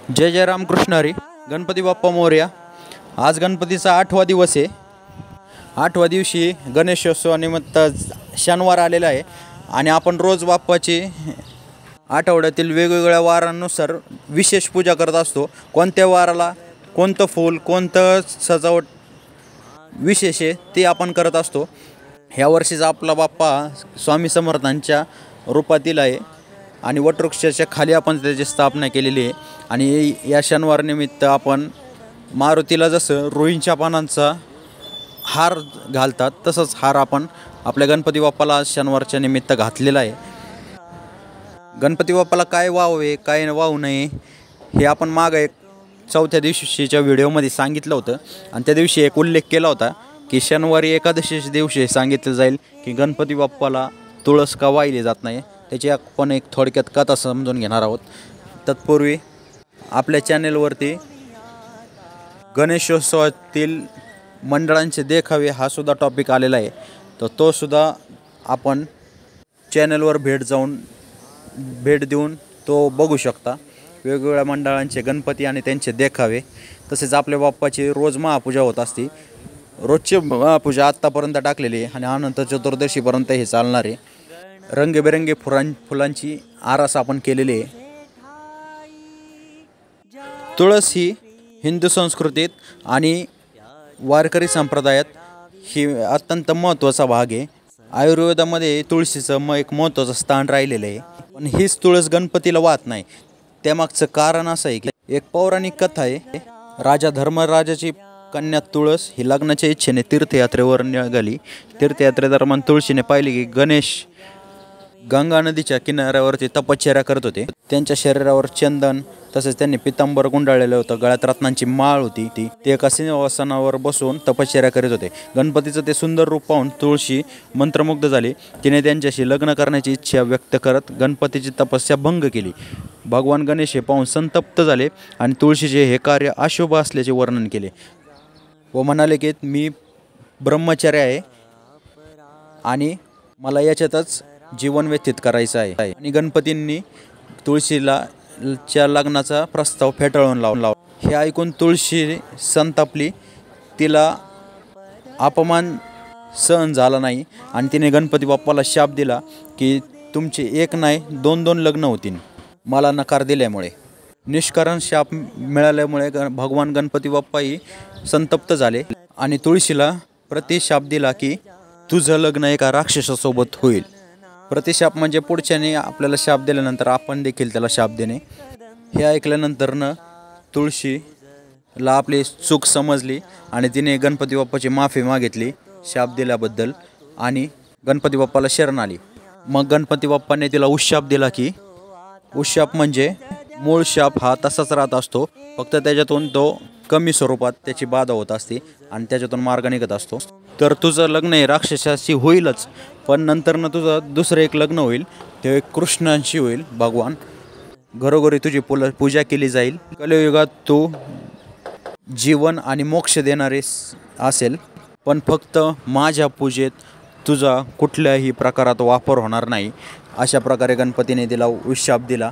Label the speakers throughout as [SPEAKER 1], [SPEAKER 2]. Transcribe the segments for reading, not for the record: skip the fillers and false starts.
[SPEAKER 1] जय जय रामकृष्ण हरी. गणपती बाप्पा मोरया. आज गणपतीचा 8वा दिवस आहे. 8व्या दिवशी गणेशोत्सवानिमित्त शनिवार आलेला आहे आणि आपण रोज बाप्पाची आठवड्यातील वेगवेगळ्या वारांनुसार विशेष पूजा करत असतो. कोणत्या वाराला कोणतं फूल, कोणतं सजावट विशेष आहे ते आपण करत असतो. ह्या वर्षीचा आपला बाप्पा स्वामी समर्थांच्या रूपातील आहे आणि वटवृक्षाच्या खाली आपण त्याची स्थापना केलेली आहे. आणि या शनिवार निमित्त आपण मारुतीला जसं रुईंच्या पानांचा हार घालतात तसंच हार आपण आपल्या गणपती बाप्पाला शनिवारच्या निमित्त घातलेला आहे. गणपती बाप्पाला काय वाहावे काय वाहू नये हे आपण मागं एक 4थ्या दिवशीच्या व्हिडिओमध्ये सांगितलं होतं आणि त्या दिवशी एक उल्लेख केला होता की शनिवारी एकादशीच्या दिवशी सांगितलं जाईल की गणपती बाप्पाला तुळस का वाहिली जात नाही. त्याची आपण एक थोडक्यात कथा समजून घेणार आहोत. तत्पूर्वी आपल्या चॅनेलवरती गणेशोत्सवातील मंडळांचे देखावे हा सुद्धा टॉपिक आलेला आहे. तर तो सुद्धा आपण चॅनलवर भेट देऊन तो बघू शकता. वेगवेगळ्या मंडळांचे गणपती आणि त्यांचे देखावे, तसेच आपल्या बाप्पाची रोज महापूजा होत असते. रोजची महापूजा आत्तापर्यंत टाकलेली आहे आणि अनंत चतुर्दशीपर्यंत हे चालणार आहे. रंगीबेरंगी फुलांची आरास आपण केलेली आहे. तुळस ही हिंदू संस्कृतीत आणि वारकरी संप्रदायात ही अत्यंत महत्त्वाचा भाग आहे. आयुर्वेदामध्ये तुळशीचं एक महत्त्वाचं स्थान राहिलेलं आहे. पण हीच तुळस गणपतीला वाहत नाही. त्यामागचं कारण असं आहे की एक पौराणिक कथा आहे. राजा धर्मराजाची कन्या तुळस ही लग्नाच्या इच्छेने तीर्थयात्रेवर निघाली. तीर्थयात्रेदरम्यान तुळशीने पाहिले की गणेश गंगा नदीच्या किनाऱ्यावरती तपश्चर्या करत होते. त्यांच्या शरीरावर चंदन तसेच त्यांनी पितांबर गुंडाळलेलं होतं. गळ्यात रत्नांची माळ होती. ते एका सिंहासनावर बसून तपश्चर्या करीत होते. गणपतीचं ते सुंदर रूप पाहून तुळशी मंत्रमुग्ध झाली. तिने त्यांच्याशी लग्न करण्याची इच्छा व्यक्त करत गणपतीची तपस्या भंग केली. भगवान गणेश हे पाहून संतप्त झाले आणि तुळशीचे हे कार्य अशुभ असल्याचे वर्णन केले व म्हणाले की मी ब्रह्मचारी आहे आणि मला याच्यातच जीवन व्यतीत करायचं आहे. आणि गणपतींनी तुळशीच्या लग्नाचा प्रस्ताव फेटाळून लावला. हे ऐकून तुळशी संतापली. तिला अपमान सहन झाला नाही आणि तिने गणपती बाप्पाला शाप दिला की तुमचे एक नाही 2-2 लग्न होतील मला नकार दिल्यामुळे. निष्कारण शाप मिळाल्यामुळे भगवान गणपती बाप्पाही संतप्त झाले आणि तुळशीला प्रतिशाप दिला की तुझं लग्न एका राक्षसासोबत होईल. प्रतिशाप म्हणजे पुढच्याने आपल्याला शाप दिल्यानंतर आपण देखील त्याला शाप देणे. हे ऐकल्यानंतरनं तुळशीला आपली चूक समजली आणि तिने गणपती बाप्पाची माफी मागितली शाप दिल्याबद्दल आणि गणपती बाप्पाला शरण आली. मग गणपती बाप्पाने तिला उशाप दिला की उशाप म्हणजे मूळ शाप हा तसाच राहत असतो, फक्त त्याच्यातून तो कमी स्वरूपात त्याची बाधा होत असते आणि त्याच्यातून मार्ग निघत असतो. तर तुझं लग्न हे राक्षसाशी होईलच, पण नंतरनं तुझं दुसरं एक लग्न होईल, ते कृष्णांशी होईल. भगवान घरोघरी तुझी पूजा केली जाईल. कलियुगात तू जीवन आणि मोक्ष देणारे असेल, पण फक्त माझ्या पूजेत तुझा कुठल्याही प्रकारात वापर होणार नाही. अशा प्रकारे गणपतीने तिला उशाप दिला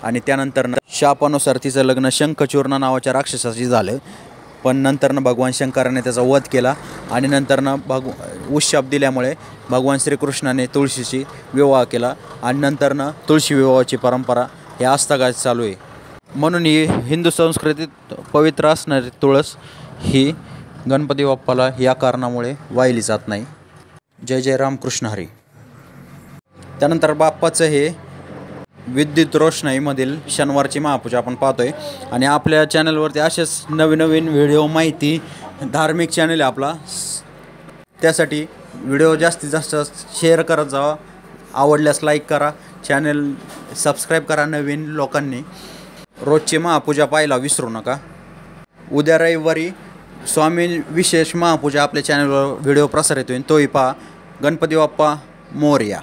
[SPEAKER 1] आणि त्यानंतर शापानुसार तिचं लग्न शंखचूर्ण नावाच्या राक्षसाशी झालं. पण नंतरनं भगवान शंकराने त्याचा वध केला आणि नंतरनं उशाप दिल्यामुळे भगवान श्रीकृष्णाने तुळशीशी विवाह केला आणि नंतरनं तुळशी विवाहाची परंपरा हे आजतागायत चालू आहे. म्हणून ही हिंदू संस्कृतीत पवित्र असणारी तुळस ही गणपती बाप्पाला या कारणामुळे वाहिली जात नाही. जय जय रामकृष्ण हरी. त्यानंतर बाप्पाचं हे विद्युत रोषणाईमधील शनिवारची महापूजा आपण पाहतोय आणि आपल्या चॅनलवरती असेच नवीन व्हिडिओ माहिती धार्मिक चॅनल आहे आपला. त्यासाठी व्हिडिओ जास्तीत जास्त शेअर करत जावा. आवडल्यास लाईक करा, चॅनल सबस्क्राईब करा. नवीन लोकांनी रोजची महापूजा पाहायला विसरू नका. उद्या रविवारी स्वामी विशेष महापूजा आपल्या चॅनलवर व्हिडिओ प्रसारित होईल, तोही पहा. गणपती बाप्पा मोरया.